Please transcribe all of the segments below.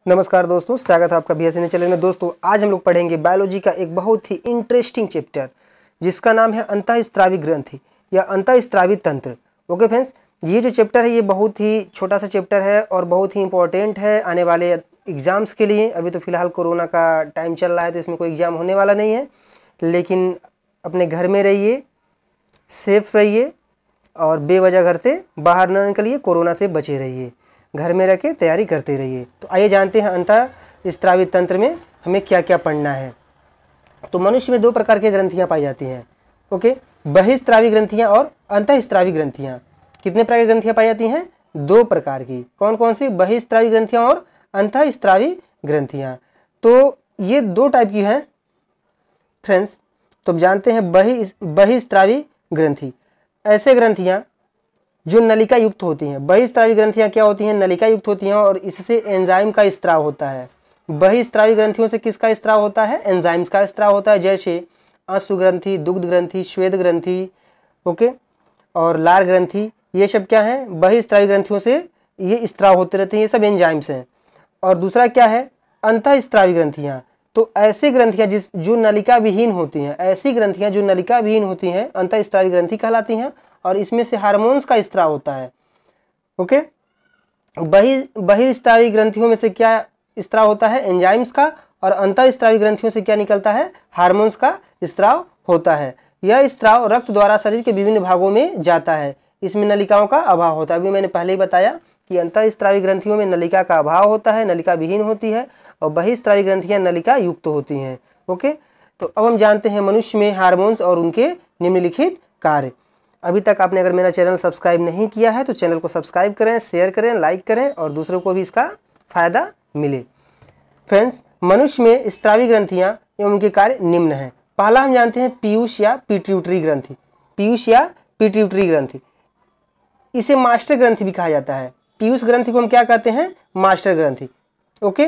नमस्कार दोस्तों, स्वागत है आपका BSN चैनल में। दोस्तों आज हम लोग पढ़ेंगे बायोलॉजी का एक बहुत ही इंटरेस्टिंग चैप्टर जिसका नाम है अंतःस्रावी ग्रंथि या अंतःस्रावी तंत्र। ओके फ्रेंड्स, ये जो चैप्टर है ये बहुत ही छोटा सा चैप्टर है और बहुत ही इंपॉर्टेंट है आने वाले एग्ज़ाम्स के लिए। अभी तो फिलहाल कोरोना का टाइम चल रहा है तो इसमें कोई एग्ज़ाम होने वाला नहीं है, लेकिन अपने घर में रहिए, सेफ रहिए और बेवजह घर से बाहर न निकलिए, कोरोना से बचे रहिए, घर में रह के तैयारी करते रहिए। तो आइए जानते हैं अंतःस्रावी तंत्र में हमें क्या क्या पढ़ना है। तो मनुष्य में दो प्रकार की ग्रंथियां पाई जाती हैं। ओके, बहिस्रावी ग्रंथियां और अंतःस्रावी ग्रंथियां। कितने प्रकार की ग्रंथियां पाई जाती हैं? दो प्रकार की। कौन कौन सी? बहिस्रावी ग्रंथियां और अंतःस्रावी ग्रंथियां। तो ये दो टाइप की हैं फ्रेंड्स। तो अब जानते हैं बहिस्रावी ग्रंथि। ऐसे ग्रंथियां जो नलिका युक्त होती हैं। बहिस्रावी ग्रंथियां क्या होती हैं? नलिका युक्त होती हैं और इससे एंजाइम का स्त्राव होता है। बहिस्रावी ग्रंथियों से किसका स्त्राव होता है? एंजाइम्स का स्त्राव होता है, जैसे अश्व ग्रंथि, दुग्ध ग्रंथि, श्वेत ग्रंथि, ओके, और लार ग्रंथि। ये सब क्या है? बहिस्रावी ग्रंथियों से ये स्त्राव होते रहते हैं, ये सब एंजाइम्स हैं। और दूसरा क्या है? अंतःस्रावी ग्रंथियां। तो ऐसी ग्रंथियां जो नलिका विहीन होती हैं, ऐसी ग्रंथियां जो नलिका विहीन होती हैं अंतःस्रावी ग्रंथि कहलाती हैं और इसमें से हार्मोन्स का स्त्राव होता है। ओके, बहिस्रावी ग्रंथियों में से क्या स्त्राव होता है? एंजाइम्स का। और अंतःस्रावी ग्रंथियों से क्या निकलता है? हार्मोन्स का स्त्राव होता है। यह स्त्राव रक्त द्वारा शरीर के विभिन्न भागों में जाता है। इसमें नलिकाओं का अभाव होता है। अभी मैंने पहले ही बताया कि अंतःस्रावी ग्रंथियों में नलिका का अभाव होता है, नलिका विहीन होती है, और बहिस्रावी ग्रंथियां नलिका युक्त होती हैं। ओके, तो अब हम जानते हैं मनुष्य में हार्मोन्स और उनके निम्नलिखित कार्य। अभी तक आपने अगर मेरा चैनल सब्सक्राइब नहीं किया है तो चैनल को सब्सक्राइब करें, शेयर करें, लाइक करें और दूसरों को भी इसका फायदा मिले। फ्रेंड्स, मनुष्य में स्रावी ग्रंथियां एवं उनके कार्य निम्न हैं। पहला हम जानते हैं पीयूष या पिट्यूटरी ग्रंथि। पीयूष या पिट्यूटरी ग्रंथि, इसे मास्टर ग्रंथि भी कहा जाता है। पीयूष ग्रंथि को हम क्या कहते हैं? मास्टर ग्रंथि। ओके,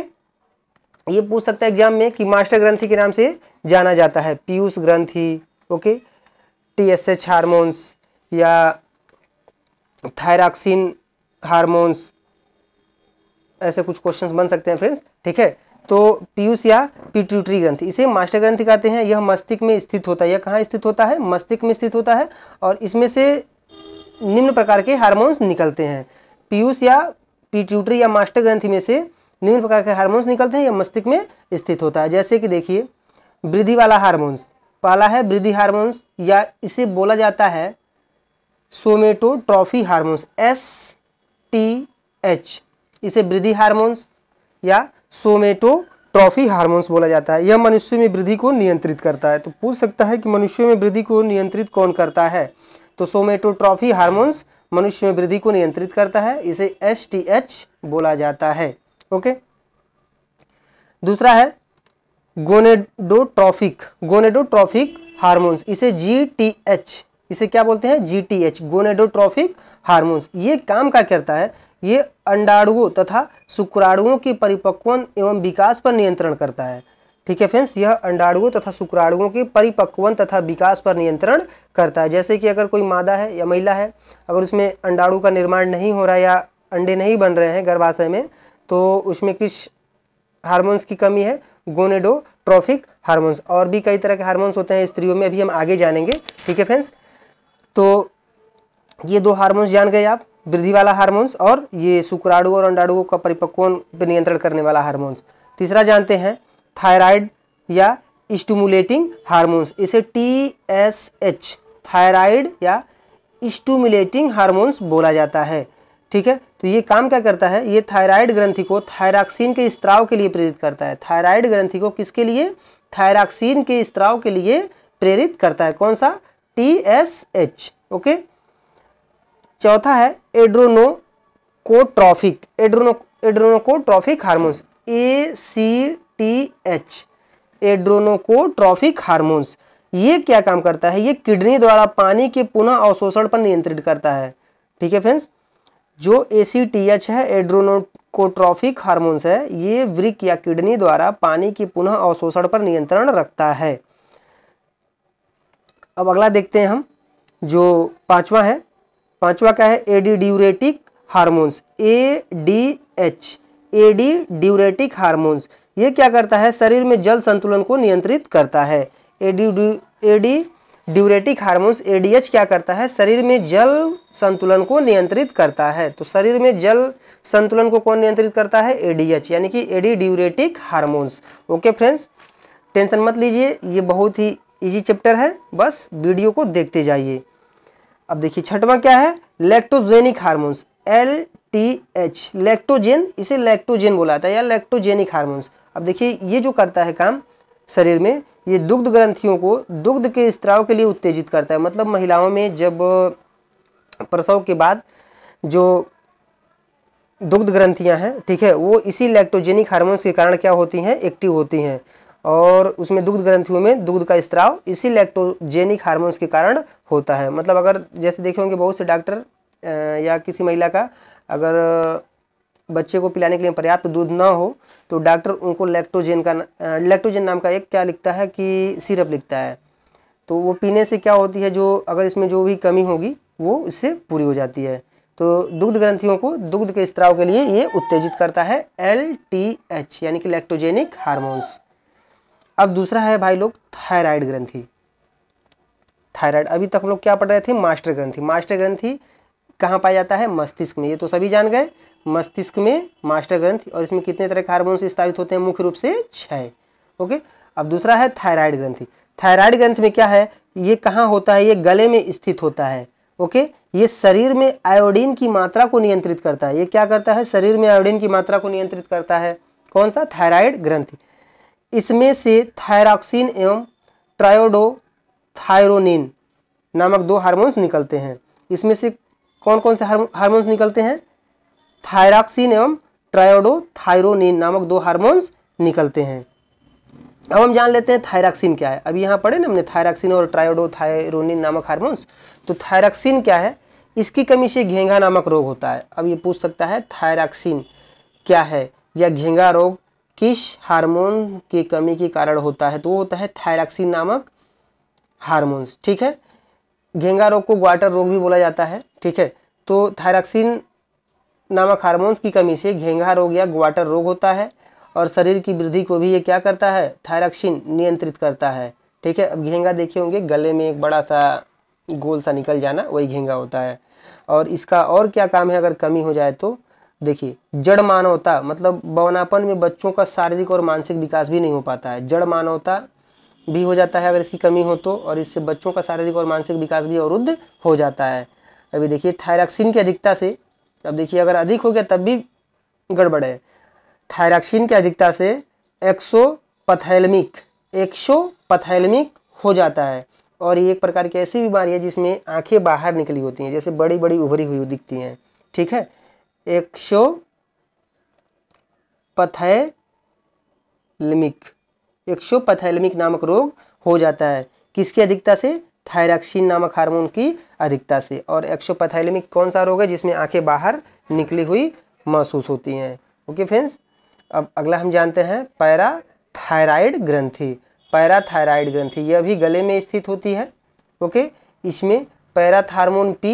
ये पूछ सकता है एग्जाम में कि मास्टर ग्रंथि के नाम से जाना जाता है पीयूष ग्रंथि, ओके, TSH हार्मोन्स या थायरॉक्सिन हार्मोन्स, ऐसे कुछ क्वेश्चंस बन सकते हैं फ्रेंड्स। ठीक है, तो पीयूष या पिट्यूटरी ग्रंथि, इसे मास्टर ग्रंथि कहते हैं। यह मस्तिष्क में स्थित होता है। यह कहाँ स्थित होता है? मस्तिष्क में स्थित होता है और इसमें से निम्न प्रकार के हार्मोन्स निकलते हैं। पीयूष या पिट्यूटरी या मास्टर ग्रंथि में से निम्न प्रकार के हार्मोन्स निकलते हैं। यह मस्तिष्क में स्थित होता है, जैसे कि देखिए वृद्धि वाला हार्मोन्स। पहला है वृद्धि हार्मोन्स या इसे बोला जाता है सोमेटोट्रॉफी हार्मोन्स, STH। इसे वृद्धि हार्मोन्स या सोमेटोट्रॉफी हार्मोन्स बोला जाता है। यह मनुष्य में वृद्धि को नियंत्रित करता है। तो पूछ सकता है कि मनुष्य में वृद्धि को नियंत्रित कौन करता है? तो सोमेटोट्रॉफी हार्मोन्स मनुष्य में वृद्धि को नियंत्रित करता है, इसे STH बोला जाता है। ओके, दूसरा है गोनेडोट्रॉफिक हार्मोन्स, इसे GTH, इसे क्या बोलते हैं? GTH, gonadotrophic hormones. ये काम क्या करता है? ये अंडाणुओं तथा शुक्राणुओं के परिपक्वन एवं विकास पर नियंत्रण करता है। ठीक है फ्रेंड्स, यह अंडाणुओं तथा शुक्राणुओं के परिपक्वन तथा विकास पर नियंत्रण करता है। जैसे कि अगर कोई मादा है या महिला है, अगर उसमें अंडाणु का निर्माण नहीं हो रहा है या अंडे नहीं बन रहे हैं गर्भाशय में, तो उसमें किस हार्मोन्स की कमी है? गोनेडोट्रॉफिक हार्मोन्स। और भी कई तरह के हार्मोन्स होते हैं स्त्रियों में, अभी हम आगे जानेंगे। ठीक है फ्रेंड्स, तो ये दो हार्मोन्स जान गए आप, वृद्धि वाला हार्मोन्स और ये शुक्राणु और अंडाणुओं का परिपक्वन पर नियंत्रण करने वाला हार्मोन्स। तीसरा जानते हैं थायराइड या स्टिमुलेटिंग हार्मोन्स, इसे TSH, थायराइड या स्टिमुलेटिंग हार्मोन्स बोला जाता है। ठीक है, तो ये काम क्या करता है? ये थायराइड ग्रंथि को थायरॉक्सिन के स्त्राव के लिए प्रेरित करता है। थायराइड ग्रंथि को किसके लिए? थायरॉक्सिन के स्त्राव के लिए प्रेरित करता है। कौन सा? TSH। ओके, चौथा है एड्रोनोकोट्रॉफिक हार्मोन्स, ACTH, एड्रोनोकोट्रॉफिक हार्मोन्स। ये क्या काम करता है? ये किडनी द्वारा पानी के पुनः अवशोषण पर नियंत्रित करता है। ठीक है फ्रेंड्स, जो ACTH है, एड्रोनोकोट्रॉफिक हार्मोन्स है, ये वृक्क या किडनी द्वारा पानी के पुनः अवशोषण पर नियंत्रण रखता है। अब अगला देखते हैं हम, जो पांचवा है। पांचवा क्या है? Anti diuretic hormones, ADH, anti diuretic hormones, ये क्या करता है, शरीर में जल संतुलन को नियंत्रित करता है। एडी ड्यूरेटिक हार्मोन्स एडीएच क्या करता है, शरीर में जल संतुलन को नियंत्रित करता है। तो शरीर में जल संतुलन को कौन नियंत्रित करता है, एडीएच, यानी कि anti diuretic hormones. Okay friends, tension मत लीजिए, ये बहुत ही इजी चैप्टर है, बस वीडियो को देखते जाइए। अब देखिए छठवां क्या है, लैक्टोजेनिक हार्मोन्स, LTH, लैक्टोजेन, इसे लैक्टोजेन बोला जाता है या लैक्टोजेनिक हार्मोन्स। अब देखिए ये जो करता है काम शरीर में, ये दुग्ध ग्रंथियों को दुग्ध के स्त्राव के लिए उत्तेजित करता है। मतलब महिलाओं में जब प्रसव के बाद जो दुग्ध ग्रंथियां हैं, ठीक है, वो इसी लैक्टोजेनिक हार्मोन्स के कारण क्या होती हैं, एक्टिव होती हैं, और उसमें दुग्ध ग्रंथियों में दूध का स्त्राव इसी लैक्टोजेनिक हार्मोन्स के कारण होता है। मतलब अगर जैसे देखे होंगे बहुत से डॉक्टर या किसी महिला का अगर बच्चे को पिलाने के लिए पर्याप्त दूध ना हो तो डॉक्टर उनको लैक्टोजेन नाम का एक क्या लिखता है कि सिरप लिखता है। तो वो पीने से क्या होती है, जो अगर इसमें जो भी कमी होगी वो इससे पूरी हो जाती है। तो दुग्ध ग्रंथियों को दुग्ध के स्त्राव के लिए ये उत्तेजित करता है, LTH यानी कि लैक्टोजेनिक हार्मोन्स। अब दूसरा है भाई लोग थायराइड ग्रंथि। थायराइड, अभी तक हम लोग क्या पढ़ रहे थे, मास्टर ग्रंथि। मास्टर ग्रंथि कहाँ पाया जाता है, मस्तिष्क में, ये तो सभी जान गए, मस्तिष्क में मास्टर ग्रंथि। और इसमें कितने तरह के हार्मोन्स स्थापित होते हैं, मुख्य रूप से 6। ओके, अब दूसरा है थायराइड ग्रंथि। थायराइड ग्रंथि में क्या है, ये कहाँ होता है, ये गले में स्थित होता है। ओके, ये शरीर में आयोडीन की मात्रा को नियंत्रित करता है। ये क्या करता है, शरीर में आयोडीन की मात्रा को नियंत्रित करता है। कौन सा, थायराइड ग्रंथि। इसमें से थायरॉक्सिन एवं ट्रायोडोथायरोनिन नामक 2 हार्मोन्स निकलते हैं। इसमें से कौन कौन से हार्मोन्स निकलते हैं, थायरॉक्सिन एवं ट्रायोडोथायरोनिन नामक 2 हार्मोन्स निकलते हैं। अब हम जान लेते हैं थायरॉक्सिन क्या है। अभी यहाँ पढ़े ना हमने थायरॉक्सिन और ट्रायोडोथायरोनिन नामक हार्मोन्स। तो थायरॉक्सिन क्या है, इसकी कमी से घेंघा नामक रोग होता है। अब ये पूछ सकता है थायरॉक्सिन क्या है या घेंघा रोग किस हार्मोन की कमी के कारण होता है, तो वो होता है थायरॉक्सिन नामक हार्मोन्स। ठीक है, घेंघा रोग को ग्वाटर रोग भी बोला जाता है। ठीक है, तो थायरॉक्सिन नामक हार्मोन्स की कमी से घेंघा रोग या ग्वाटर रोग होता है, और शरीर की वृद्धि को भी ये क्या करता है, थायरॉक्सिन नियंत्रित करता है। ठीक है, अब घेंघा देखे होंगे, गले में एक बड़ा सा गोल सा निकल जाना, वही घेंघा होता है। और इसका और क्या काम है, अगर कमी हो जाए तो देखिए जड़ मानवता, मतलब बौनापन में बच्चों का शारीरिक और मानसिक विकास भी नहीं हो पाता है, जड़ मानवता भी हो जाता है अगर इसकी कमी हो तो, और इससे बच्चों का शारीरिक और मानसिक विकास भी अवरुद्ध हो जाता है। अभी देखिए थायरॉक्सिन की अधिकता से, अब देखिए अगर अधिक हो गया तब भी गड़बड़ है। थायरॉक्सिन की अधिकता से एक्सोपथैलेमिक हो जाता है, और ये एक प्रकार की ऐसी बीमारी है जिसमें आंखें बाहर निकली होती हैं, जैसे बड़ी बड़ी उभरी हुई दिखती हैं। ठीक है, एक्सोपथैलेमिक नामक रोग हो जाता है, किसकी अधिकता से, थायरॉक्सिन नामक हार्मोन की अधिकता से। और एक्सोपथैलेमिक कौन सा रोग है, जिसमें आंखें बाहर निकली हुई महसूस होती हैं। ओके फ्रेंड्स, अब अगला हम जानते हैं पैराथायराइड ग्रंथि। पैराथायराइड ग्रंथि यह भी गले में स्थित होती है। ओके, इसमें पैराथार्मोन P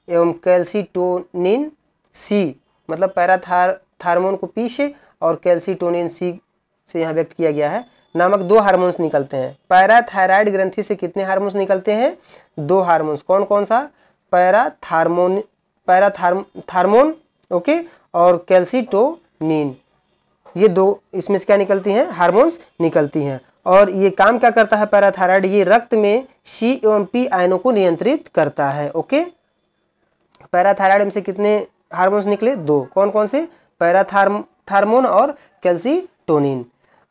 एवं कैल्सिटोनिन C, मतलब पैराथार्मोन को P से और कैल्सिटोनिन C से यहाँ व्यक्त किया गया है, नामक 2 हार्मोन्स निकलते हैं। पैराथायराइड ग्रंथि से कितने हार्मोन्स निकलते हैं, 2 हार्मोन्स। कौन कौन सा, पैराथार्मोन ओके, और कैल्सिटोनिन, ये 2 इसमें से क्या निकलती हैं, हार्मोन्स निकलती हैं। और ये काम क्या करता है पैराथायराइड, ये रक्त में C एवं P आयनों को नियंत्रित करता है। ओके, पैराथायराइड में से कितने हार्मोन्स निकले, 2। कौन कौन से, पैराथार्मोन और कैल्सिटोनिन।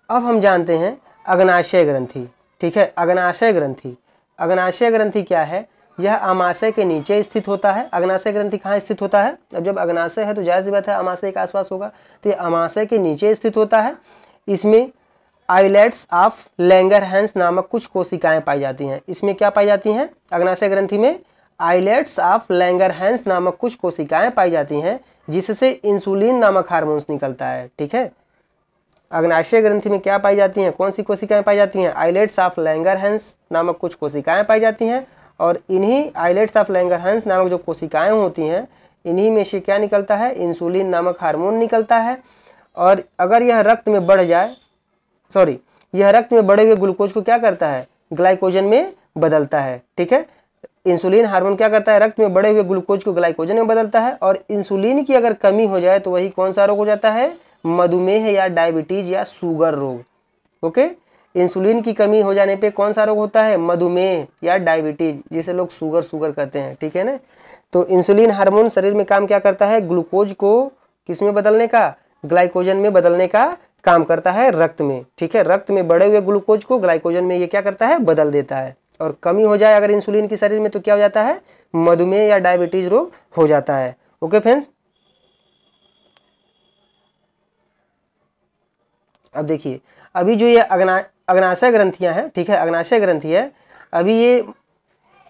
अब हम जानते हैं अग्नाशय ग्रंथि। ठीक है, अग्नाशय ग्रंथि, अग्नाशय ग्रंथि क्या है, यह अमाशय के नीचे स्थित होता है। अग्नाशय ग्रंथि कहाँ स्थित होता है, अब जब अग्नाशय है तो जाहिर सी बात है अमाशय के आसपास होगा, तो ये अमाशय के नीचे स्थित होता है। इसमें आइलेट्स ऑफ लैंगरहैंस नामक कुछ कोशिकाएं पाई जाती हैं। इसमें क्या पाई जाती हैं, अग्नाशय ग्रंथि में आइलेट्स ऑफ लैंगरहैंस नामक कुछ कोशिकाएं पाई जाती हैं, जिससे इंसुलिन नामक हार्मोन्स निकलता है। ठीक है, अग्नाशय ग्रंथि में क्या पाई जाती हैं, कौन सी कोशिकाएं पाई जाती हैं, आइलेट्स ऑफ लैंगरहैंस नामक कुछ कोशिकाएं पाई जाती हैं, और इन्हीं आइलेट्स ऑफ लैंगरहैंस नामक जो कोशिकाएं होती हैं, इन्हीं में से क्या निकलता है, इंसुलिन नामक हार्मोन निकलता है। और अगर यह रक्त में बढ़ जाए, यह रक्त में बढ़े हुए ग्लूकोज को क्या करता है, ग्लाइकोजन में बदलता है। ठीक है, इंसुलिन हार्मोन क्या करता है, रक्त में बढ़े हुए ग्लूकोज को ग्लाइकोजन में बदलता है। और इंसुलिन की अगर कमी हो जाए तो वही कौन सा रोग हो जाता है, मधुमेह या डायबिटीज या शुगर रोग। ओके, इंसुलिन की कमी हो जाने पे कौन सा रोग होता है, मधुमेह या डायबिटीज, जिसे लोग शुगर कहते हैं। ठीक है ना, तो इंसुलिन हार्मोन शरीर में काम क्या करता है, ग्लूकोज को किस में बदलने का, ग्लाइकोजन में बदलने का काम करता है रक्त में। ठीक है, रक्त में बढ़े हुए ग्लूकोज को ग्लाइकोजन में ये क्या करता है, बदल देता है। और कमी हो जाए अगर इंसुलिन की शरीर में तो क्या हो जाता है, मधुमेह या डायबिटीज रोग हो जाता है। ओके फ्रेंड्स, अब देखिए, अभी जो ये अग्नाशय ग्रंथियां हैं, ठीक है, अग्नाशय ग्रंथि है, अभी ये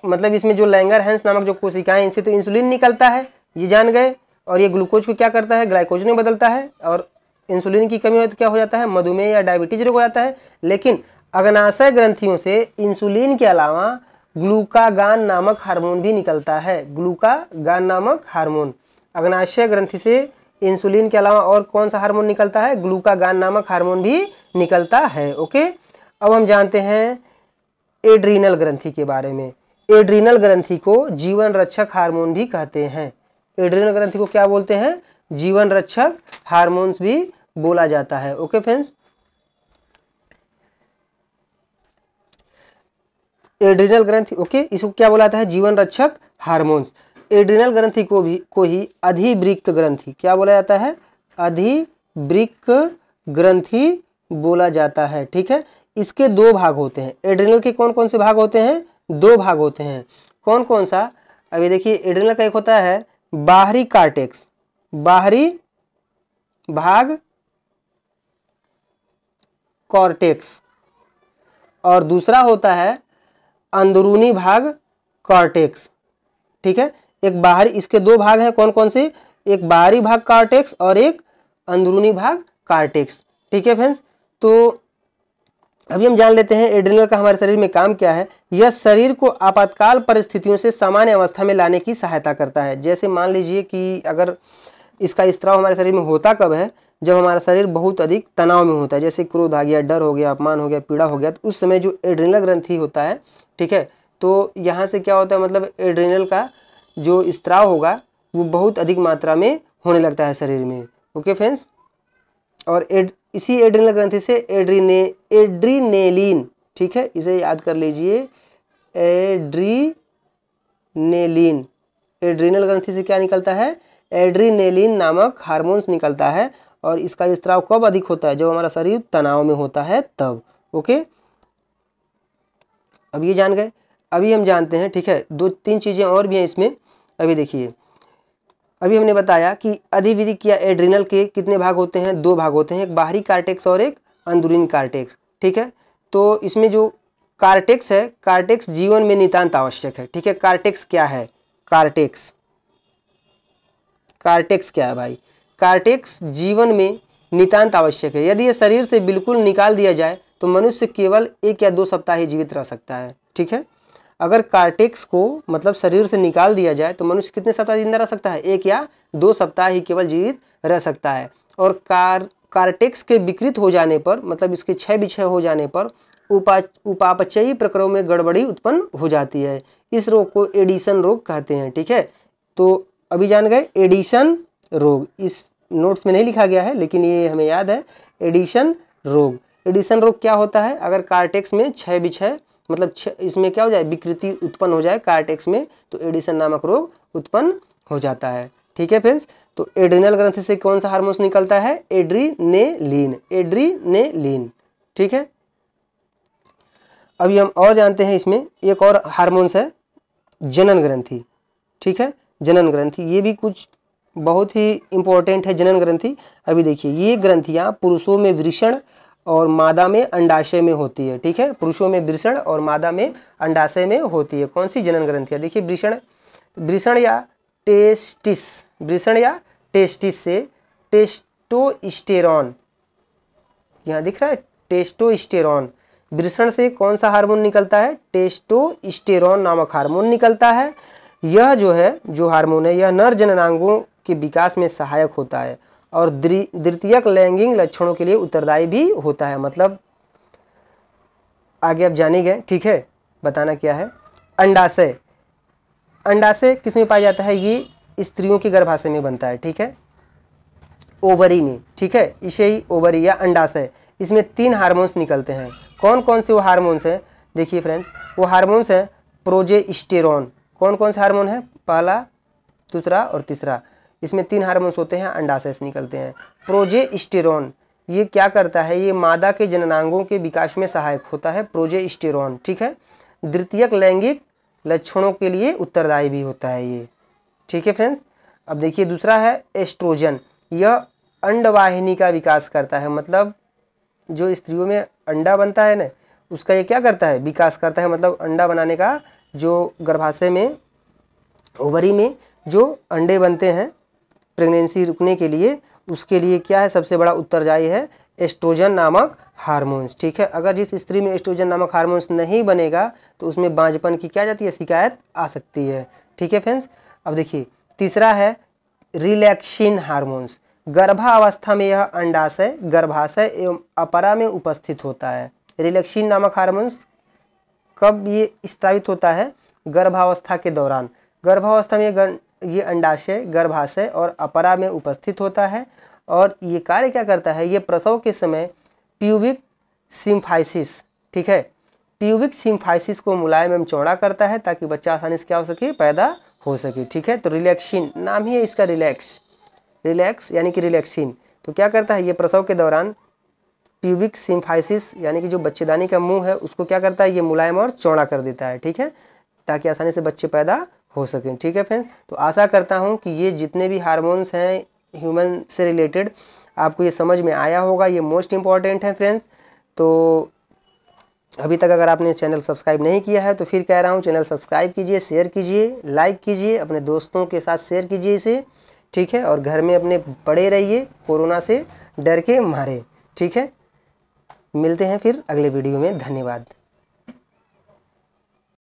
मतलब इसमें जो लैंगरहैंस नामक जो कोशिकाएं, इनसे तो इंसुलिन निकलता है, ये जान गए। और ये ग्लूकोज को क्या करता है, ग्लाइकोजन में बदलता है। और इंसुलिन की कमी हो तो क्या हो जाता है, मधुमेह या डायबिटीज रोग हो जाता है। लेकिन अग्नाशय ग्रंथियों से इंसुलिन के अलावा ग्लूकागान नामक हार्मोन भी निकलता है। ग्लूकागान नामक हार्मोन, अग्नाशय ग्रंथि से इंसुलिन के अलावा और कौन सा हार्मोन निकलता है, ग्लूकागान नामक हार्मोन भी निकलता है। ओके, अब हम जानते हैं एड्रीनल ग्रंथि के बारे में। एड्रीनल ग्रंथि को जीवन रक्षक हार्मोन भी कहते हैं। एड्रीनल ग्रंथि को क्या बोलते हैं, जीवन रक्षक हार्मोन्स भी बोला जाता है। ओके फ्रेंड्स, एड्रीनल ग्रंथि, ओके, इसको क्या बोला जाता है, जीवन रक्षक हार्मोन्स। एड्रीनल ग्रंथि को ही अधिवृक्क ग्रंथि क्या बोला जाता है, अधिवृक्क ग्रंथि बोला जाता है। ठीक है, इसके दो भाग होते हैं। एड्रीनल के कौन कौन से भाग होते हैं, दो भाग होते हैं। कौन कौन सा, अभी देखिए, एड्रीनल का एक होता है बाहरी कार्टेक्स, बाहरी भाग कॉर्टेक्स, और दूसरा होता है अंदरूनी भाग कॉर्टेक्स। ठीक है, एक बाहरी, इसके दो भाग हैं, कौन कौन से, एक बाहरी भाग कॉर्टेक्स और एक अंदरूनी भाग कॉर्टेक्स। ठीक है फ्रेंड्स, तो अभी हम जान लेते हैं एड्रीनल का हमारे शरीर में काम क्या है। यह शरीर को आपातकाल परिस्थितियों से सामान्य अवस्था में लाने की सहायता करता है। जैसे मान लीजिए कि अगर इसका स्त्राव हमारे शरीर में होता कब है, जब हमारा शरीर बहुत अधिक तनाव में होता है, जैसे क्रोध आ गया, डर हो गया, अपमान हो गया, पीड़ा हो गया, तो उस समय जो एड्रीनल ग्रंथि होता है, ठीक है, तो यहाँ से क्या होता है, मतलब एड्रीनल का जो स्त्राव होगा वो बहुत अधिक मात्रा में होने लगता है शरीर में। ओके फ्रेंड्स, और इसी एड्रीनल ग्रंथि से एड्रीनेलिन, ठीक है, इसे याद कर लीजिए, एड्रीनेलिन, एड्रीनल ग्रंथि से क्या निकलता है, एड्रीनेलिन नामक हार्मोन्स निकलता है। और इसका स्त्राव कब अधिक होता है, जब हमारा शरीर तनाव में होता है तब। ओके, अब ये जान गए। अभी हम जानते हैं, ठीक है, दो तीन चीज़ें और भी हैं इसमें। अभी देखिए, अभी हमने बताया कि अधिवृक्क या एड्रीनल के कितने भाग होते हैं, दो भाग होते हैं, एक बाहरी कार्टेक्स और एक अंदरूनी कार्टेक्स। ठीक है, तो इसमें जो कार्टेक्स है, कार्टेक्स जीवन में नितांत आवश्यक है। ठीक है, कार्टेक्स क्या है, कार्टेक्स क्या है भाई, कार्टेक्स जीवन में नितांत आवश्यक है। यदि ये शरीर से बिल्कुल निकाल दिया जाए तो मनुष्य केवल 1 या 2 सप्ताह ही जीवित रह सकता है। ठीक है, अगर कार्टेक्स को मतलब शरीर से निकाल दिया जाए तो मनुष्य कितने सप्ताह जिंदा रह सकता है, 1 या 2 सप्ताह ही केवल जीवित रह सकता है। और कार्टेक्स के विकृत हो जाने पर, मतलब इसके क्षय विक्षय हो जाने पर उपापचयी प्रक्रियाओं में गड़बड़ी उत्पन्न हो जाती है। इस रोग को एडिशन रोग कहते हैं। ठीक है, तो अभी जान गए एडिशन रोग, इस नोट्स में नहीं लिखा गया है लेकिन ये हमें याद है, एडिशन रोग। एडिशन रोग क्या होता है, अगर कार्टेक्स में क्षय विक्षय, मतलब इसमें क्या हो जाए, विकृति उत्पन्न हो जाए कार्टेक्स में, तो एडिशन नामक रोग उत्पन्न हो जाता है। ठीक है फ्रेंड्स, तो एड्रीनल ग्रंथि से कौन सा हार्मोन निकलता है, एड्रीनेलिन, एड्रीनेलिन। ठीक है, अभी हम और जानते हैं, इसमें एक और हार्मोन्स है, जनन ग्रंथि। ठीक है, जनन ग्रंथि, ये भी कुछ बहुत ही इंपॉर्टेंट है जनन ग्रंथि। अभी देखिए, ये ग्रंथियां पुरुषों में वृषण और मादा में अंडाशय में होती है। ठीक है, पुरुषों में वृषण और मादा में अंडाशय में होती है। कौन सी जनन ग्रंथियां, देखिए, वृषण या टेस्टिस से टेस्टोस्टेरॉन, यहाँ दिख रहा है टेस्टोस्टेरॉन, वृषण से कौन सा हार्मोन निकलता है, टेस्टोस्टेरॉन नामक हार्मोन निकलता है। यह जो है, जो हार्मोन है, यह नर जननांगों के विकास में सहायक होता है और द्वितीयक लैंगिक लक्षणों के लिए उत्तरदायी भी होता है। मतलब आगे आप जाने गए, ठीक है। बताना क्या है। अंडाशय, अंडाशय किस में पाया जाता है? ये स्त्रियों के गर्भाशय में बनता है, ठीक है, ओवरी में, ठीक है, इसे ही ओवरी या अंडाशय। इसमें 3 हार्मोन्स निकलते हैं। कौन कौन से वो हार्मोन्स हैं? देखिए फ्रेंड्स, वो हार्मोन्स हैं प्रोजेस्टेरॉन। कौन कौन से हार्मोन है? पहला, दूसरा और तीसरा। इसमें 3 हार्मोन्स होते हैं, अंडाशय से निकलते हैं। प्रोजेस्टेरॉन ये क्या करता है? ये मादा के जननांगों के विकास में सहायक होता है, प्रोजेस्टेरॉन, ठीक है। द्वितीयक लैंगिक लक्षणों के लिए उत्तरदायी भी होता है ये, ठीक है फ्रेंड्स। अब देखिए दूसरा है एस्ट्रोजन। यह अंडवाहिनी का विकास करता है। मतलब जो स्त्रियों में अंडा बनता है ना, उसका ये क्या करता है? विकास करता है। मतलब अंडा बनाने का, जो गर्भाशय में, ओवरी में जो अंडे बनते हैं प्रेगनेंसी रुकने के लिए, उसके लिए क्या है? सबसे बड़ा उत्तरदायी है एस्ट्रोजन नामक हार्मोन्स, ठीक है। अगर जिस स्त्री में एस्ट्रोजन नामक हार्मोन्स नहीं बनेगा तो उसमें बांझपन की क्या जाती है? शिकायत आ सकती है, ठीक है फ्रेंड्स। अब देखिए तीसरा है रिलैक्सिन हार्मोन्स। गर्भावस्था में यह अंडाशय, गर्भाशय एवं अपरा में उपस्थित होता है। रिलैक्सिन नामक हार्मोन्स कब ये स्रावित होता है? गर्भावस्था के दौरान। गर्भावस्था में ये अंडाशय, गर्भाशय और अपरा में उपस्थित होता है। और ये कार्य क्या करता है? ये प्रसव के समय प्यूबिक सिम्फाइसिस, ठीक है, प्यूबिक सिम्फाइसिस को मुलायम एवं चौड़ा करता है ताकि बच्चा आसानी से क्या हो सके? पैदा हो सके, ठीक है। तो रिलैक्सिन नाम ही है इसका, रिलैक्स यानी कि रिलैक्सिन। तो क्या करता है? ये प्रसव के दौरान प्यूबिक सिम्फाइसिस यानी कि जो बच्चेदानी का मुंह है उसको क्या करता है? ये मुलायम और चौड़ा कर देता है, ठीक है, ताकि आसानी से बच्चे पैदा हो सकें, ठीक है फ्रेंड्स। तो आशा करता हूँ कि ये जितने भी हार्मोन्स हैं ह्यूमन से रिलेटेड आपको ये समझ में आया होगा। ये मोस्ट इम्पॉर्टेंट है फ्रेंड्स। तो अभी तक अगर आपने चैनल सब्सक्राइब नहीं किया है तो फिर कह रहा हूँ चैनल सब्सक्राइब कीजिए, शेयर कीजिए, लाइक कीजिए, अपने दोस्तों के साथ शेयर कीजिए इसे, ठीक है। और घर में अपने पड़े रहिए, कोरोना से डर के मारे, ठीक है। मिलते हैं फिर अगले वीडियो में। धन्यवाद।